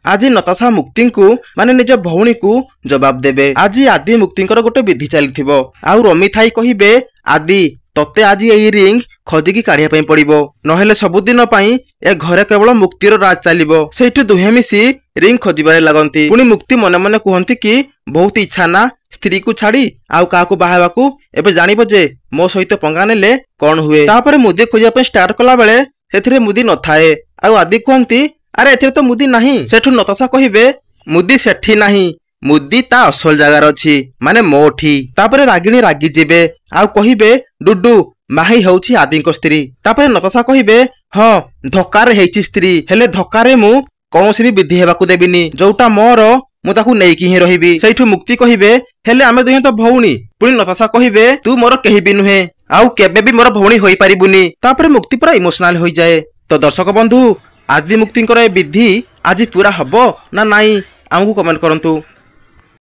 आज नताशा मुक्ति को माने निज भौणी को जवाब देबे। आज आदि मुक्तिंकर गोटे विधि चलीथिबो आउ रमी थाई कहिबे आदि तते आज यही रिंग खोजिकी काढ़िया पई पड़िबो नहेले सबुदिन पई ए घरे केवल मुक्तिर राज चलिबो। सेठी दुहे मिसी रिंग खोजिबारे लागंती। पुणी मुक्ति मने मने कहंती कि बहुत इच्छा ना स्त्री को छाड़ी आउ काहाकू बाहाबाकू एबे जानिबो जे मो सहित पंगा नेले कोन हुए। तापरे मुदी खोजिया पे स्टार्ट कला बेले सेथिरे मुदी न थाए आउ आदि कहंती अरे एथिरे तो मुदी नाही। सेठु नताशा कहिबे मुदी सेठी नाही मुदी ता असल जगार अछि माने मोठी। तापरे रागिणी रागी जेबे आउ कहिबे डुडू माही होउछि आदिको स्त्री। तापरे नताशा कहिबे हां धक्कारे हेछि स्त्री हेले धक्कारे मु कोनोसी भी विधि हेबाकू देबिनी जोटा मोर मु ताकू नेकी ही रहिबी। सेठु मुक्ति कहिबे हेले आमे दुहे तो भौणी। पुणी नताशा कहिबे तू मोर केही भी नुहे आउ केबे भी मोर भौणी होई परिबुनी। तापरे मुक्ति पूरा इमोशनल होई जाए। तो दर्शक बंधु आदि मुक्तिंकर ए विधि आज पूरा हबो ना नाई आमको कमेंट करंतु।